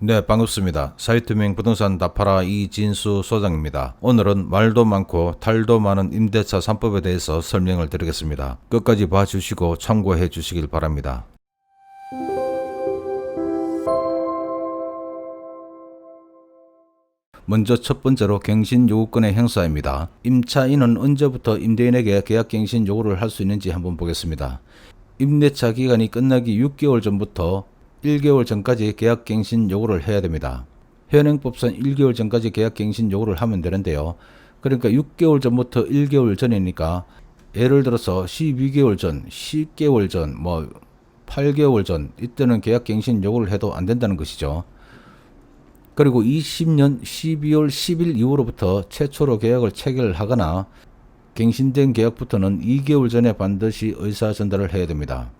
네, 반갑습니다. 사이트명 부동산 다파라 이진수 소장입니다. 오늘은 말도 많고 탈도 많은 임대차 3법에 대해서 설명을 드리겠습니다. 끝까지 봐주시고 참고해 주시길 바랍니다. 먼저 첫 번째로 갱신요구권의 행사입니다. 임차인은 언제부터 임대인에게 계약갱신 요구를 할 수 있는지 한번 보겠습니다. 임대차 기간이 끝나기 6개월 전부터 1개월 전까지 계약갱신 요구를 해야 됩니다. 현행법상 1개월 전까지 계약갱신 요구를 하면 되는데요. 그러니까 6개월 전부터 1개월 전이니까 예를 들어서 12개월 전, 10개월 전, 8개월 전 이때는 계약갱신 요구를 해도 안 된다는 것이죠. 그리고 20년 12월 10일 이후로부터 최초로 계약을 체결하거나 갱신된 계약부터는 2개월 전에 반드시 의사 전달을 해야 됩니다.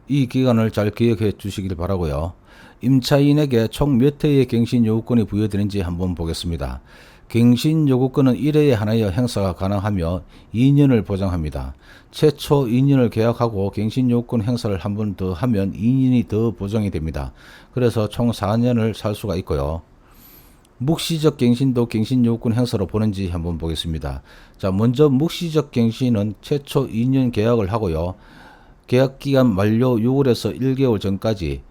이 기간을 잘 기억해 주시길 바라고요. 임차인에게 총 몇 회의 갱신 요구권이 부여되는지 한번 보겠습니다. 갱신 요구권은 1회에 하나여 행사가 가능하며 2년을 보장합니다. 최초 2년을 계약하고 갱신 요구권 행사를 한 번 더 하면 2년이 더 보장이 됩니다. 그래서 총 4년을 살 수가 있고요. 묵시적 갱신도 갱신 요구권 행사로 보는지 한번 보겠습니다. 자, 먼저 묵시적 갱신은 최초 2년 계약을 하고요. 계약기간 만료 6월에서 1개월 전까지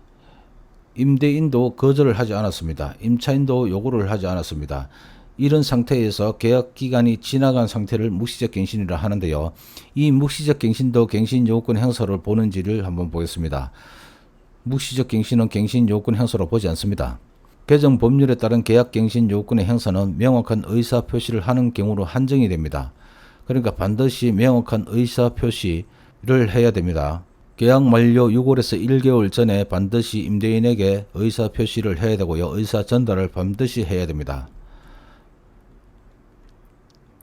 임대인도 거절을 하지 않았습니다. 임차인도 요구를 하지 않았습니다. 이런 상태에서 계약기간이 지나간 상태를 묵시적 갱신이라 하는데요. 이 묵시적 갱신도 갱신 요구권 행사를 보는지를 한번 보겠습니다. 묵시적 갱신은 갱신 요구권 행사로 보지 않습니다. 개정 법률에 따른 계약 갱신 요구권의 행사는 명확한 의사 표시를 하는 경우로 한정이 됩니다. 그러니까 반드시 명확한 의사 표시를 해야 됩니다. 계약 만료 6월에서 1개월 전에 반드시 임대인에게 의사 표시를 해야 되고요. 의사 전달을 반드시 해야 됩니다.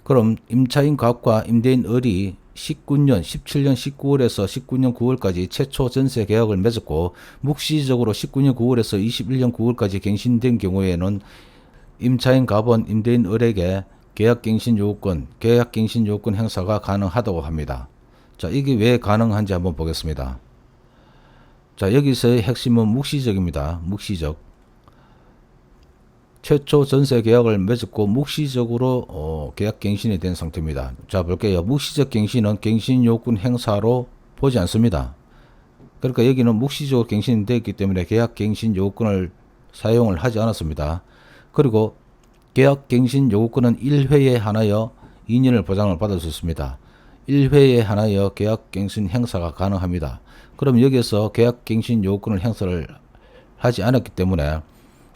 그럼 임차인 갑과 임대인 을이 17년 19월에서 19년 9월까지 최초 전세 계약을 맺었고 묵시적으로 19년 9월에서 21년 9월까지 갱신된 경우에는 임차인 갑은 임대인 을에게 계약갱신 요구권 행사가 가능하다고 합니다. 자, 이게 왜 가능한지 한번 보겠습니다. 자, 여기서의 핵심은 묵시적입니다. 묵시적. 최초 전세 계약을 맺었고 묵시적으로 계약 갱신이 된 상태입니다. 자, 볼게요. 묵시적 갱신은 갱신 요구권 행사로 보지 않습니다. 그러니까 여기는 묵시적으로 갱신이 되었기 때문에 계약 갱신 요구권을 사용을 하지 않았습니다. 그리고 계약 갱신 요구권은 1회에 하나여 2년을 보장을 받을 수 있습니다. 1회에 하나여 계약 갱신 행사가 가능합니다. 그럼 여기서 계약 갱신 요구권을 행사를 하지 않았기 때문에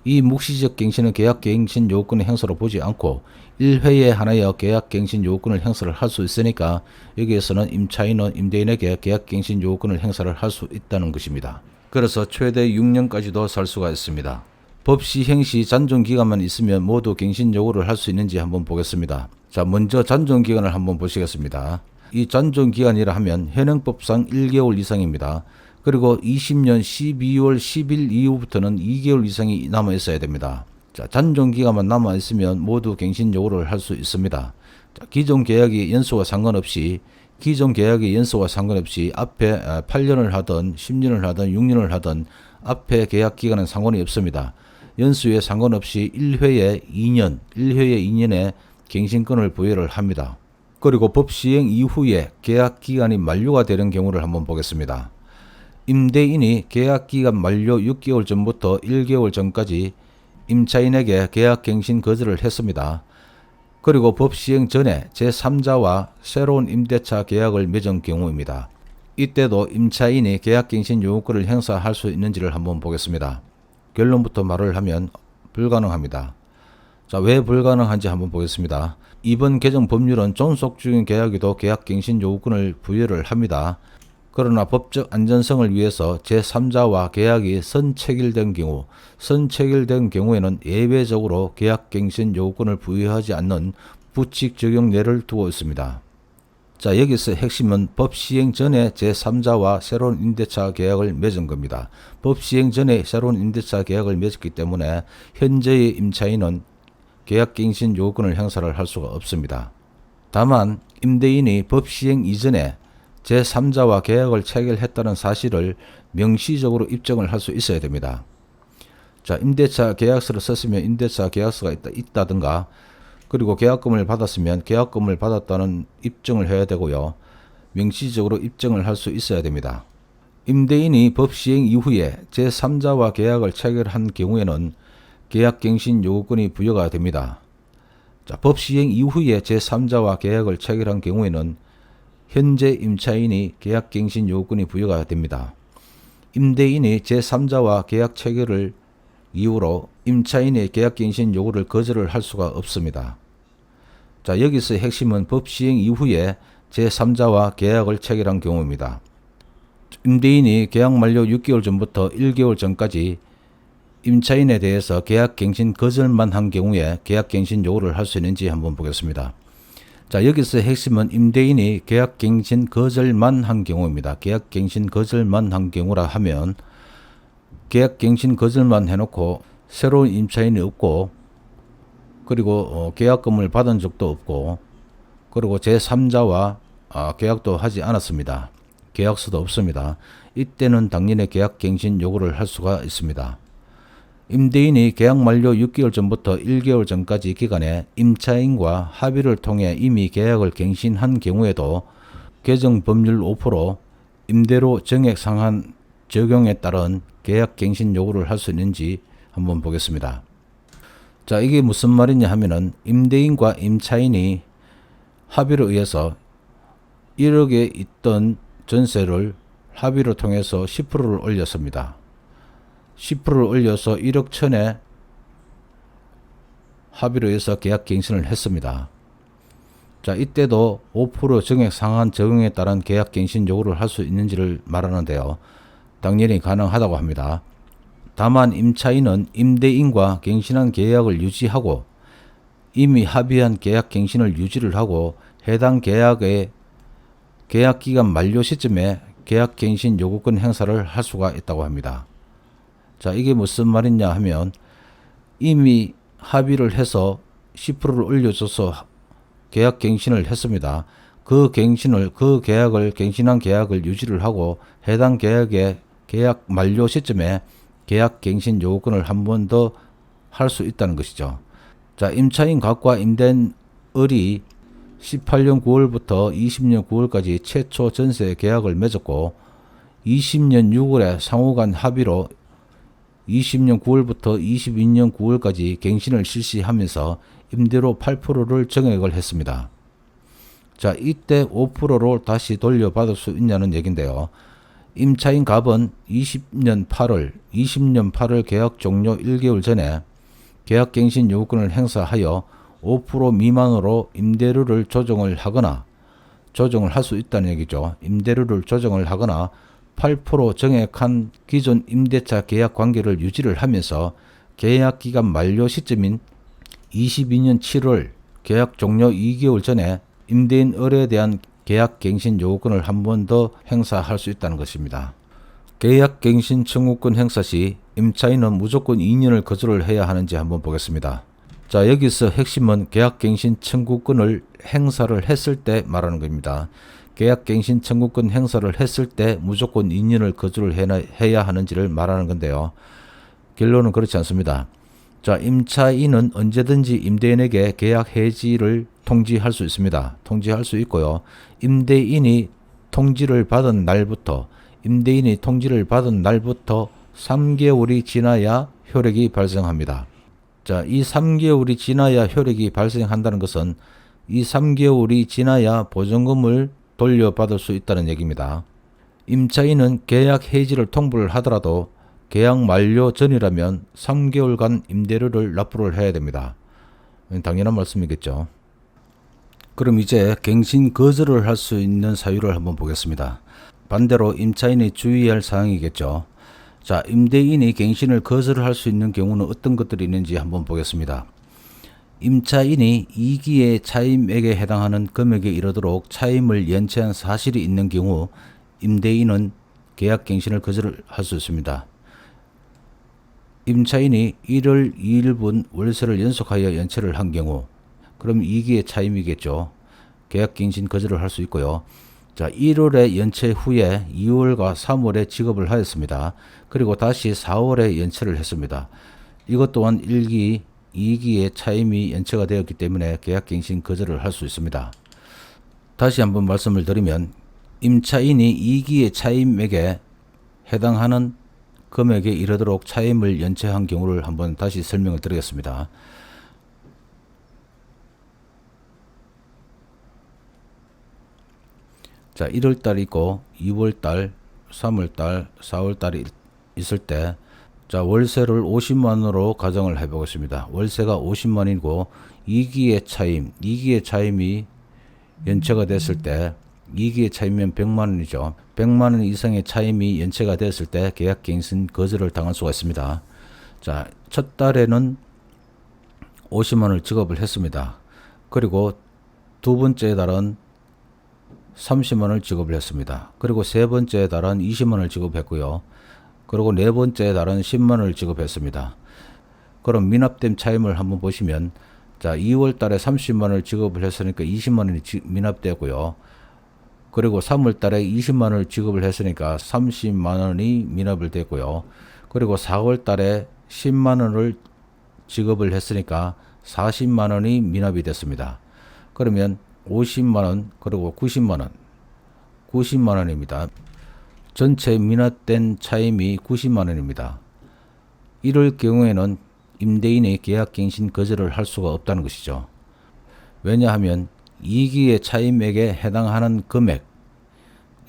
이 묵시적 갱신은 계약 갱신 요구권의 행사로 보지 않고 1회에 하나여 계약 갱신 요구권을 행사를 할 수 있으니까 여기에서는 임차인은 임대인에게 계약 갱신 요구권을 행사를 할 수 있다는 것입니다. 그래서 최대 6년까지도 살 수가 있습니다. 법 시행 시 잔존 기간만 있으면 모두 갱신 요구를 할 수 있는지 한번 보겠습니다. 자, 먼저 잔존 기간을 한번 보시겠습니다. 이 잔존 기간이라 하면 현행법상 1개월 이상입니다. 그리고 20년 12월 10일 이후부터는 2개월 이상이 남아 있어야 됩니다. 자, 잔존 기간만 남아 있으면 모두 갱신 요구를 할 수 있습니다. 자, 기존 계약의 연수와 상관없이 앞에 8년을 하든 10년을 하든 6년을 하든 앞에 계약 기간은 상관이 없습니다. 연수에 상관없이 1회에 2년에 갱신권을 부여를 합니다. 그리고 법 시행 이후에 계약 기간이 만료가 되는 경우를 한번 보겠습니다. 임대인이 계약기간 만료 6개월 전부터 1개월 전까지 임차인에게 계약갱신 거절을 했습니다. 그리고 법 시행 전에 제3자와 새로운 임대차 계약을 맺은 경우입니다. 이때도 임차인이 계약갱신 요구권을 행사할 수 있는지를 한번 보겠습니다. 결론부터 말을 하면 불가능합니다. 자, 왜 불가능한지 한번 보겠습니다. 이번 개정 법률은 존속 중인 계약에도 계약갱신 요구권을 부여를 합니다. 그러나 법적 안전성을 위해서 제3자와 계약이 선체결된 경우에는 예외적으로 계약갱신 요구권을 부여하지 않는 부칙 적용례를 두고 있습니다. 자, 여기서 핵심은 법 시행 전에 제3자와 새로운 임대차 계약을 맺은 겁니다. 법 시행 전에 새로운 임대차 계약을 맺었기 때문에 현재의 임차인은 계약갱신 요구권을 행사를 할 수가 없습니다. 다만 임대인이 법 시행 이전에 제3자와 계약을 체결했다는 사실을 명시적으로 입증을 할 수 있어야 됩니다. 자, 임대차 계약서를 썼으면 임대차 계약서가 있다든가, 그리고 계약금을 받았으면 계약금을 받았다는 입증을 해야 되고요. 명시적으로 입증을 할 수 있어야 됩니다. 임대인이 법 시행 이후에 제3자와 계약을 체결한 경우에는 계약갱신 요구권이 부여가 됩니다. 자, 법 시행 이후에 제3자와 계약을 체결한 경우에는 현재 임차인이 계약갱신 요구권이 부여가 됩니다. 임대인이 제3자와 계약 체결을 이유로 임차인의 계약갱신 요구를 거절을 할 수가 없습니다. 자, 여기서 핵심은 법 시행 이후에 제3자와 계약을 체결한 경우입니다. 임대인이 계약 만료 6개월 전부터 1개월 전까지 임차인에 대해서 계약갱신 거절만 한 경우에 계약갱신 요구를 할 수 있는지 한번 보겠습니다. 자, 여기서 핵심은 임대인이 계약갱신 거절만 한 경우입니다. 계약갱신 거절만 한 경우라 하면 계약갱신 거절만 해놓고 새로운 임차인이 없고, 그리고 계약금을 받은 적도 없고, 그리고 제3자와 계약도 하지 않았습니다. 계약서도 없습니다. 이때는 당연히 계약갱신 요구를 할 수가 있습니다. 임대인이 계약 만료 6개월 전부터 1개월 전까지 기간에 임차인과 합의를 통해 이미 계약을 갱신한 경우에도 개정 법률 5% 임대료 정액 상한 적용에 따른 계약갱신 요구를 할 수 있는지 한번 보겠습니다. 자, 이게 무슨 말이냐 하면은 임대인과 임차인이 합의를 의해서 1억에 있던 전세를 합의를 통해서 10%를 올렸습니다. 10%를 올려서 1억 천에 합의를 해서 계약갱신을 했습니다. 자, 이때도 5% 정액 상한 적용에 따른 계약갱신 요구를 할 수 있는지를 말하는데요. 당연히 가능하다고 합니다. 다만 임차인은 임대인과 갱신한 계약을 유지하고 이미 합의한 계약갱신을 유지를 하고 해당 계약의 계약기간 만료 시점에 계약갱신 요구권 행사를 할 수가 있다고 합니다. 자, 이게 무슨 말이냐 하면 이미 합의를 해서 10%를 올려줘서 계약갱신을 했습니다. 그 계약을 갱신한 계약을 유지를 하고 해당 계약의 계약 만료 시점에 계약갱신 요구권을 한 번 더 할 수 있다는 것이죠. 자, 임차인 각과 임대인을이 18년 9월부터 20년 9월까지 최초 전세 계약을 맺었고 20년 6월에 상호간 합의로 20년 9월부터 22년 9월까지 갱신을 실시하면서 임대료 8%를 정액을 했습니다. 자, 이때 5%로 다시 돌려받을 수 있냐는 얘긴데요. 임차인 갑은 20년 8월 계약 종료 1개월 전에 계약갱신 요구권을 행사하여 5% 미만으로 임대료를 조정을 하거나 조정을 할 수 있다는 얘기죠. 임대료를 조정을 하거나 8% 정액한 기존 임대차 계약 관계를 유지를 하면서 계약 기간 만료 시점인 22년 7월 계약 종료 2개월 전에 임대인을에 대한 계약갱신 요구권을 한 번 더 행사할 수 있다는 것입니다. 계약갱신 청구권 행사 시 임차인은 무조건 2년을 거주를 해야 하는지 한번 보겠습니다. 자, 여기서 핵심은 계약갱신 청구권을 행사를 했을 때 말하는 겁니다. 계약갱신 청구권 행사를 했을 때 무조건 2년을 거주를 해야 하는지를 말하는 건데요. 결론은 그렇지 않습니다. 자, 임차인은 언제든지 임대인에게 계약 해지를 통지할 수 있습니다. 통지할 수 있고요. 임대인이 통지를 받은 날부터 3개월이 지나야 효력이 발생합니다. 자, 이 3개월이 지나야 효력이 발생한다는 것은 이 3개월이 지나야 보증금을 돌려받을 수 있다는 얘기입니다. 임차인은 계약 해지를 통보를 하더라도 계약 만료 전이라면 3개월간 임대료를 납부를 해야 됩니다. 당연한 말씀이겠죠. 그럼 이제 갱신 거절을 할 수 있는 사유를 한번 보겠습니다. 반대로 임차인이 주의할 사항이겠죠. 자, 임대인이 갱신을 거절을 할 수 있는 경우는 어떤 것들이 있는지 한번 보겠습니다. 임차인이 2기의 차임액에 해당하는 금액에 이르도록 차임을 연체한 사실이 있는 경우 임대인은 계약 갱신을 거절할 수 있습니다. 임차인이 1월 2일분 월세를 연속하여 연체를 한 경우, 그럼 2기의 차임이겠죠. 계약 갱신 거절을 할 수 있고요. 자, 1월에 연체 후에 2월과 3월에 지급을 하였습니다. 그리고 다시 4월에 연체를 했습니다. 이것 또한 1기, 2기의 차임이 연체가 되었기 때문에 계약갱신 거절을 할 수 있습니다. 다시 한번 말씀을 드리면 임차인이 2기의 차임액에 해당하는 금액에 이르도록 차임을 연체한 경우를 한번 다시 설명을 드리겠습니다. 자, 1월달 있고 2월달, 3월달, 4월달이 있을 때 자, 월세를 50만원으로 가정을 해보겠습니다. 월세가 50만이고 2기의 차임이 연체가 됐을 때 2기의 차임이면 100만원이죠. 100만원 이상의 차임이 연체가 됐을 때 계약갱신 거절을 당할 수가 있습니다. 자, 첫 달에는 50만원을 지급을 했습니다. 그리고 두 번째 달은 30만원을 지급을 했습니다. 그리고 세 번째 달은 20만원을 지급했고요. 그리고 네 번째 달은 10만원을 지급했습니다. 그럼 미납된 차임을 한번 보시면 자, 2월 달에 30만원을 지급을 했으니까 20만원이 미납되고요. 그리고 3월 달에 20만원을 지급을 했으니까 30만원이 미납을 됐고요. 그리고 4월 달에 10만원을 지급을 했으니까 40만원이 미납이 됐습니다. 그러면 50만원 그리고 90만원입니다. 전체 미납된 차임이 90만원입니다. 이럴 경우에는 임대인의 계약갱신 거절을 할 수가 없다는 것이죠. 왜냐하면 2기의 차임액에 해당하는 금액,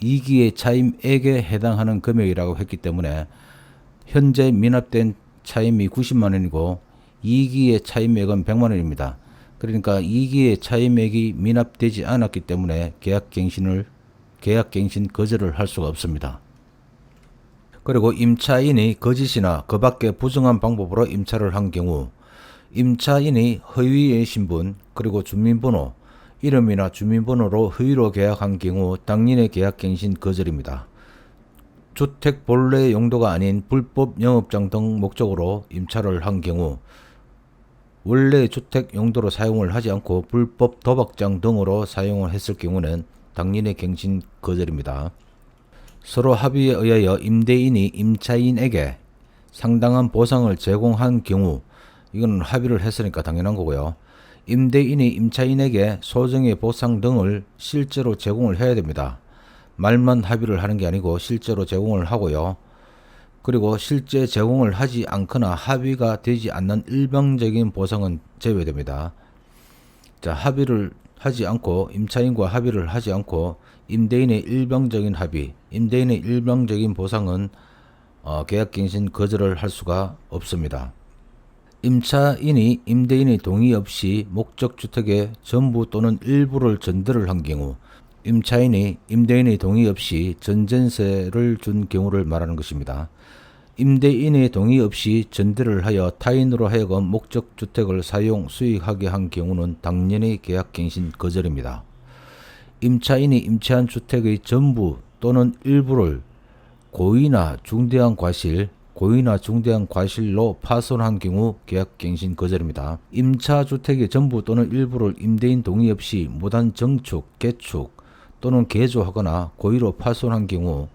2기의 차임액에 해당하는 금액이라고 했기 때문에 현재 미납된 차임이 90만원이고 2기의 차임액은 100만원입니다. 그러니까 2기의 차임액이 미납되지 않았기 때문에 계약갱신 거절을 할 수가 없습니다. 그리고 임차인이 거짓이나 그 밖에 부정한 방법으로 임차를 한 경우 임차인이 허위의 신분 그리고 주민번호, 이름이나 주민번호로 허위로 계약한 경우 당연의 계약갱신 거절입니다. 주택 본래 용도가 아닌 불법 영업장 등 목적으로 임차를 한 경우 원래 주택 용도로 사용을 하지 않고 불법 도박장 등으로 사용을 했을 경우는 당연의 갱신 거절입니다. 서로 합의에 의하여 임대인이 임차인에게 상당한 보상을 제공한 경우 이건 합의를 했으니까 당연한 거고요. 임대인이 임차인에게 소정의 보상 등을 실제로 제공을 해야 됩니다. 말만 합의를 하는 게 아니고 실제로 제공을 하고요. 그리고 실제 제공을 하지 않거나 합의가 되지 않는 일방적인 보상은 제외됩니다. 자, 합의를 하지 않고 임차인과 합의를 하지 않고 임대인의 일방적인 합의, 임대인의 일방적인 보상은 계약갱신 거절을 할 수가 없습니다. 임차인이 임대인의 동의 없이 목적주택의 전부 또는 일부를 전대를 한 경우 임차인이 임대인의 동의 없이 전전세를 준 경우를 말하는 것입니다. 임대인의 동의 없이 전대를 하여 타인으로 하여금 목적주택을 사용, 수익하게 한 경우는 당연히 계약갱신 거절입니다. 임차인이 임차한 주택의 전부 또는 일부를 고의나 중대한 과실로 파손한 경우 계약갱신 거절입니다. 임차주택의 전부 또는 일부를 임대인 동의 없이 무단 정축, 개축 또는 개조하거나 고의로 파손한 경우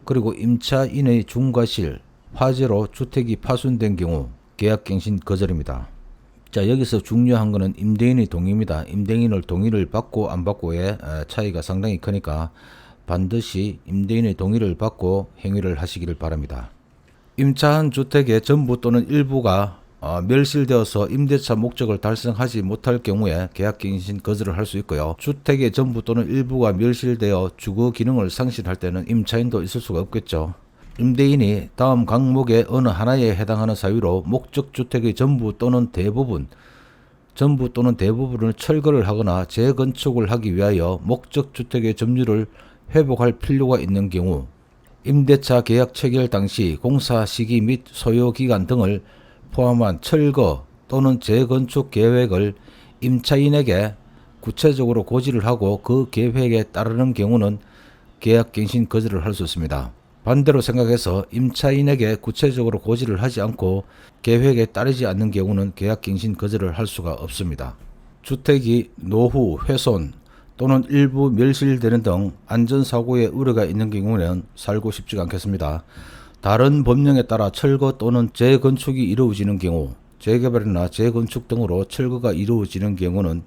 그리고 임차인의 중과실, 화재로 주택이 파손된 경우 계약갱신 거절입니다. 자, 여기서 중요한 것은 임대인의 동의입니다. 임대인의 동의를 받고 안 받고의 차이가 상당히 크니까 반드시 임대인의 동의를 받고 행위를 하시기를 바랍니다. 임차한 주택의 전부 또는 일부가 멸실되어서 임대차 목적을 달성하지 못할 경우에 계약갱신 거절을 할 수 있고요. 주택의 전부 또는 일부가 멸실되어 주거 기능을 상실할 때는 임차인도 있을 수가 없겠죠. 임대인이 다음 항목의 어느 하나에 해당하는 사유로 목적주택의 전부 또는 대부분을 철거를 하거나 재건축을 하기 위하여 목적주택의 점유를 회복할 필요가 있는 경우 임대차 계약 체결 당시 공사 시기 및 소요기간 등을 포함한 철거 또는 재건축 계획을 임차인에게 구체적으로 고지를 하고 그 계획에 따르는 경우는 계약갱신 거절을 할 수 있습니다. 반대로 생각해서 임차인에게 구체적으로 고지를 하지 않고 계획에 따르지 않는 경우는 계약갱신 거절을 할 수가 없습니다. 주택이 노후, 훼손 또는 일부 멸실되는 등 안전사고의 우려가 있는 경우는 살고 싶지가 않겠습니다. 다른 법령에 따라 철거 또는 재건축이 이루어지는 경우, 재개발이나 재건축 등으로 철거가 이루어지는 경우는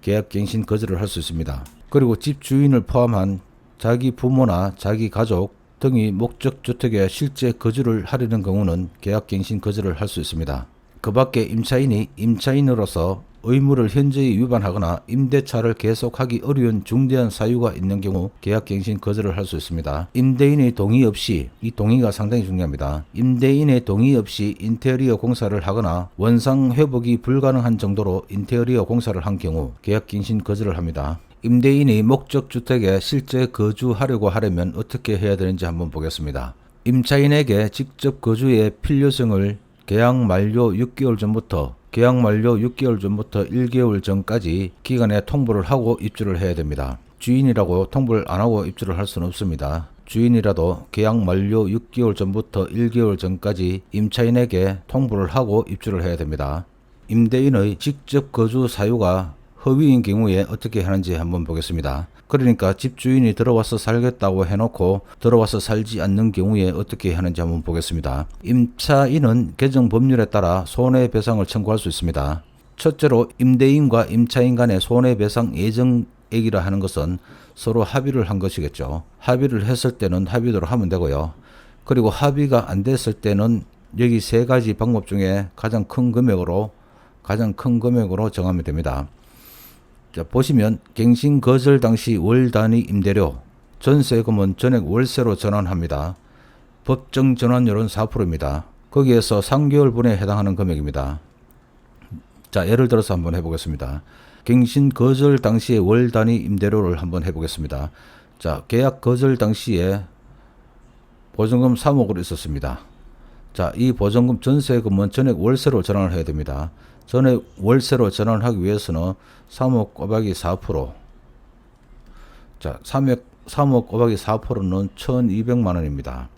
계약갱신 거절을 할 수 있습니다. 그리고 집주인을 포함한 자기 부모나 자기 가족 등이 목적주택에 실제 거주를 하려는 경우는 계약갱신 거절을 할 수 있습니다. 그 밖에 임차인이 임차인으로서 의무를 현저히 위반하거나 임대차를 계속하기 어려운 중대한 사유가 있는 경우 계약갱신 거절을 할 수 있습니다. 임대인의 동의 없이, 이 동의가 상당히 중요합니다. 임대인의 동의 없이 인테리어 공사를 하거나 원상 회복이 불가능한 정도로 인테리어 공사를 한 경우 계약갱신 거절을 합니다. 임대인이 목적주택에 실제 거주하려고 하려면 어떻게 해야 되는지 한번 보겠습니다. 임차인에게 직접 거주의 필요성을 계약 만료 6개월 전부터 1개월 전까지 기간에 통보를 하고 입주를 해야 됩니다. 주인이라고 통보를 안 하고 입주를 할 수는 없습니다. 주인이라도 계약 만료 6개월 전부터 1개월 전까지 임차인에게 통보를 하고 입주를 해야 됩니다. 임대인의 직접 거주 사유가 허위인 경우에 어떻게 하는지 한번 보겠습니다. 그러니까 집주인이 들어와서 살겠다고 해놓고 들어와서 살지 않는 경우에 어떻게 하는지 한번 보겠습니다. 임차인은 개정 법률에 따라 손해배상을 청구할 수 있습니다. 첫째로 임대인과 임차인 간의 손해배상 예정액이라 하는 것은 서로 합의를 한 것이겠죠. 합의를 했을 때는 합의대로 하면 되고요. 그리고 합의가 안 됐을 때는 여기 세 가지 방법 중에 가장 큰 금액으로 정하면 됩니다. 자, 보시면 갱신 거절 당시 월 단위 임대료, 전세금은 전액 월세로 전환합니다. 법정 전환율은 4%입니다. 거기에서 3개월분에 해당하는 금액입니다. 자, 예를 들어서 한번 해보겠습니다. 갱신 거절 당시의 월 단위 임대료를 한번 해보겠습니다. 자, 계약 거절 당시에 보증금 3억으로 있었습니다. 자, 이 보증금 전세금은 전액 월세로 전환을 해야 됩니다. 전액 월세로 전환하기 위해서는 3억 곱하기 4%. 자, 3억 곱하기 4%는 1200만 원입니다.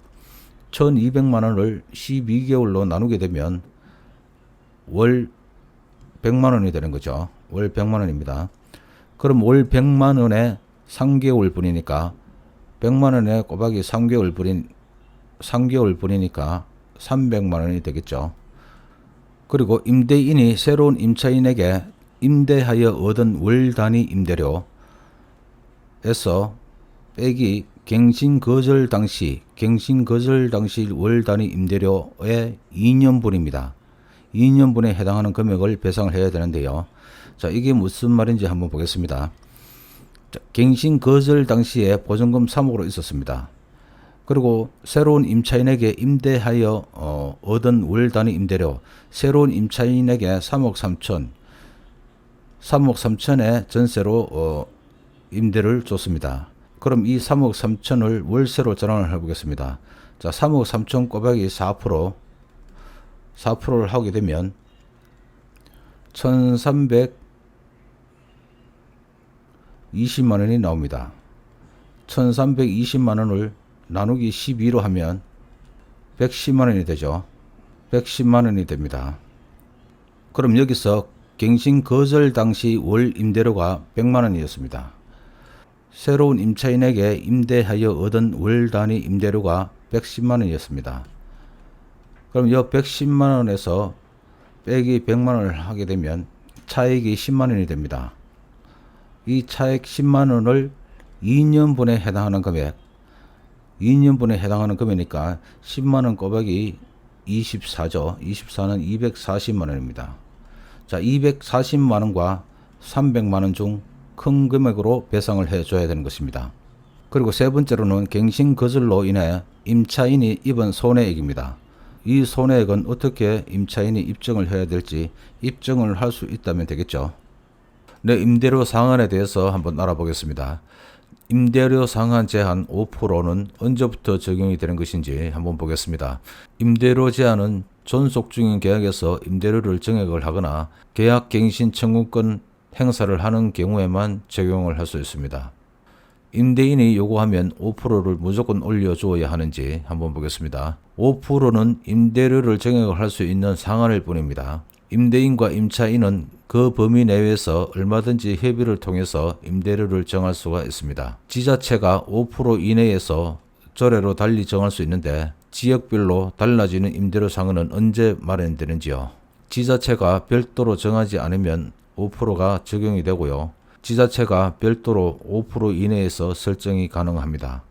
1200만 원을 12개월로 나누게 되면 월 100만 원이 되는 거죠. 월 100만 원입니다. 그럼 월 100만 원에 3개월 분이니까 100만 원에 곱하기 3개월 분이니까 300만 원이 되겠죠. 그리고 임대인이 새로운 임차인에게 임대하여 얻은 월 단위 임대료에서 빼기 갱신 거절 당시 월 단위 임대료의 2년분입니다. 2년분에 해당하는 금액을 배상을 해야 되는데요. 자, 이게 무슨 말인지 한번 보겠습니다. 자, 갱신 거절 당시에 보증금 3억으로 있었습니다. 그리고 새로운 임차인에게 임대하여 얻은 월 단위 임대료, 새로운 임차인에게 3억 3천의 전세로 임대를 줬습니다. 그럼 이 3억 3천을 월세로 전환을 해보겠습니다. 자, 3억 3천 곱하기 4%를 하게 되면 1320만 원이 나옵니다. 1320만 원을 나누기 12로 하면 110만 원이 되죠. 110만 원이 됩니다. 그럼 여기서 갱신 거절 당시 월 임대료가 100만 원이었습니다. 새로운 임차인에게 임대하여 얻은 월 단위 임대료가 110만 원이었습니다. 그럼 이 110만 원에서 빼기 100만 원을 하게 되면 차액이 10만 원이 됩니다. 이 차액 10만 원을 2년분에 해당하는 금액, 2년분에 해당하는 금액이니까 10만 원 곱하기 24죠. 24는 240만 원입니다. 자, 240만 원과 300만 원 중 큰 금액으로 배상을 해줘야 되는 것입니다. 그리고 세 번째로는 갱신 거절로 인해 임차인이 입은 손해액입니다. 이 손해액은 어떻게 임차인이 입증을 해야 될지 입증을 할 수 있다면 되겠죠. 네, 임대료 상한에 대해서 한번 알아보겠습니다. 임대료 상한 제한 5%는 언제부터 적용이 되는 것인지 한번 보겠습니다. 임대료 제한은 존속 중인 계약에서 임대료를 증액을 하거나 계약 갱신 청구권 행사를 하는 경우에만 적용을 할 수 있습니다. 임대인이 요구하면 5%를 무조건 올려주어야 하는지 한번 보겠습니다. 5%는 임대료를 증액을 할 수 있는 상한일 뿐입니다. 임대인과 임차인은 그 범위 내에서 얼마든지 협의를 통해서 임대료를 정할 수가 있습니다. 지자체가 5% 이내에서 조례로 달리 정할 수 있는데 지역별로 달라지는 임대료 상한은 언제 마련되는지요? 지자체가 별도로 정하지 않으면 5%가 적용이 되고요. 지자체가 별도로 5% 이내에서 설정이 가능합니다.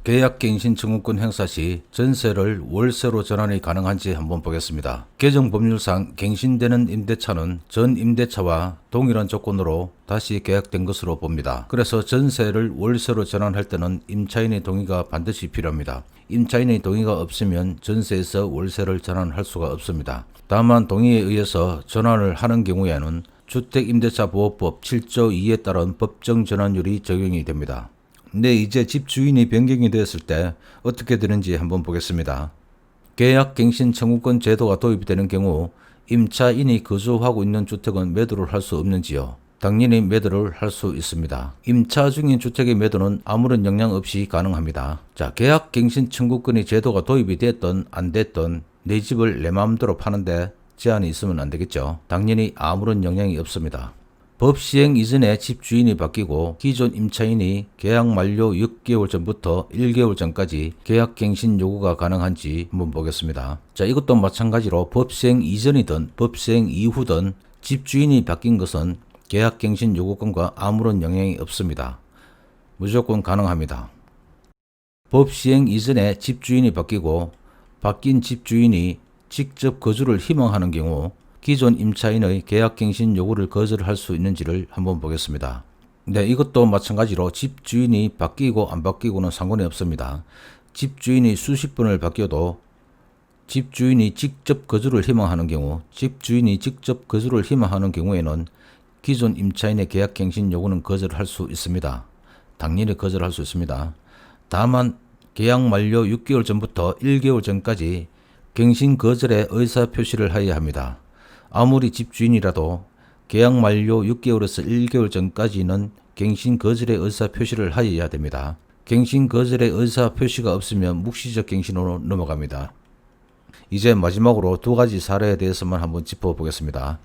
계약갱신 청구권 행사 시 전세를 월세로 전환이 가능한지 한번 보겠습니다. 개정 법률상 갱신되는 임대차는 전 임대차와 동일한 조건으로 다시 계약된 것으로 봅니다. 그래서 전세를 월세로 전환할 때는 임차인의 동의가 반드시 필요합니다. 임차인의 동의가 없으면 전세에서 월세를 전환할 수가 없습니다. 다만 동의에 의해서 전환을 하는 경우에는 주택임대차보호법 7조 2에 따른 법정 전환율이 적용이 됩니다. 근데 이제 집 주인이 변경이 되었을 때 어떻게 되는지 한번 보겠습니다. 계약갱신 청구권 제도가 도입이 되는 경우 임차인이 거주하고 있는 주택은 매도를 할 수 없는지요? 당연히 매도를 할 수 있습니다. 임차 중인 주택의 매도는 아무런 영향 없이 가능합니다. 자, 계약갱신 청구권이 제도가 도입이 됐든 안 됐든 내 집을 내 마음대로 파는데 제한이 있으면 안 되겠죠. 당연히 아무런 영향이 없습니다. 법 시행 이전에 집 주인이 바뀌고 기존 임차인이 계약 만료 6개월 전부터 1개월 전까지 계약갱신 요구가 가능한지 한번 보겠습니다. 자, 이것도 마찬가지로 법 시행 이전이든 법 시행 이후든 집 주인이 바뀐 것은 계약갱신 요구권과 아무런 영향이 없습니다. 무조건 가능합니다. 법 시행 이전에 집 주인이 바뀌고 바뀐 집 주인이 직접 거주를 희망하는 경우 기존 임차인의 계약갱신 요구를 거절할 수 있는지를 한번 보겠습니다. 네, 이것도 마찬가지로 집 주인이 바뀌고 안 바뀌고는 상관이 없습니다. 집 주인이 수십 번을 바뀌어도 집 주인이 직접 거주를 희망하는 경우에는 기존 임차인의 계약갱신 요구는 거절할 수 있습니다. 당연히 거절할 수 있습니다. 다만 계약 만료 6개월 전부터 1개월 전까지 갱신 거절의 의사표시를 하여야 합니다. 아무리 집주인이라도 계약 만료 6개월에서 1개월 전까지는 갱신 거절의 의사표시를 하여야 됩니다. 갱신 거절의 의사표시가 없으면 묵시적 갱신으로 넘어갑니다. 이제 마지막으로 두 가지 사례에 대해서만 한번 짚어보겠습니다.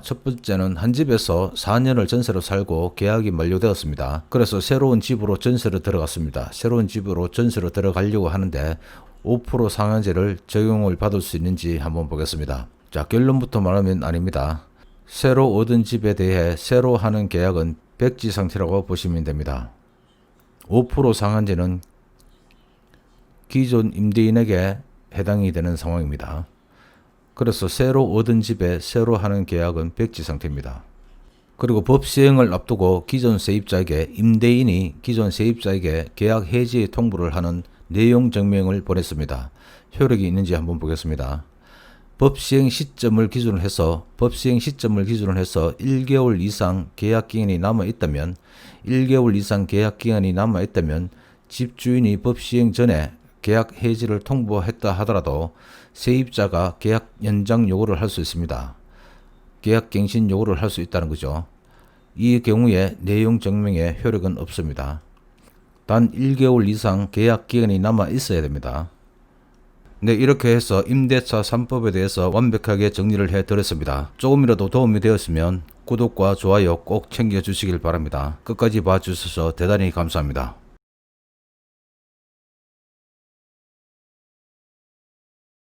첫 번째는 한 집에서 4년을 전세로 살고 계약이 만료되었습니다. 그래서 새로운 집으로 전세로 들어갔습니다. 새로운 집으로 전세로 들어가려고 하는데 5% 상한제를 적용을 받을 수 있는지 한번 보겠습니다. 자, 결론부터 말하면 아닙니다. 새로 얻은 집에 대해 새로 하는 계약은 백지 상태라고 보시면 됩니다. 5% 상한제는 기존 임대인에게 해당이 되는 상황입니다. 그래서 새로 얻은 집에 새로 하는 계약은 백지 상태입니다. 그리고 법 시행을 앞두고 기존 세입자에게 임대인이 기존 세입자에게 계약 해지 통보를 하는 내용 증명을 보냈습니다. 효력이 있는지 한번 보겠습니다. 법 시행 시점을 기준으로 해서 1개월 이상 계약 기간이 남아 있다면 집주인이 법 시행 전에 계약 해지를 통보했다 하더라도 세입자가 계약 연장 요구를 할 수 있습니다. 계약 갱신 요구를 할 수 있다는 거죠. 이 경우에 내용 증명에 효력은 없습니다. 단 1개월 이상 계약 기간이 남아 있어야 됩니다. 네, 이렇게 해서 임대차 3법에 대해서 완벽하게 정리를 해드렸습니다. 조금이라도 도움이 되었으면 구독과 좋아요 꼭 챙겨주시길 바랍니다. 끝까지 봐주셔서 대단히 감사합니다.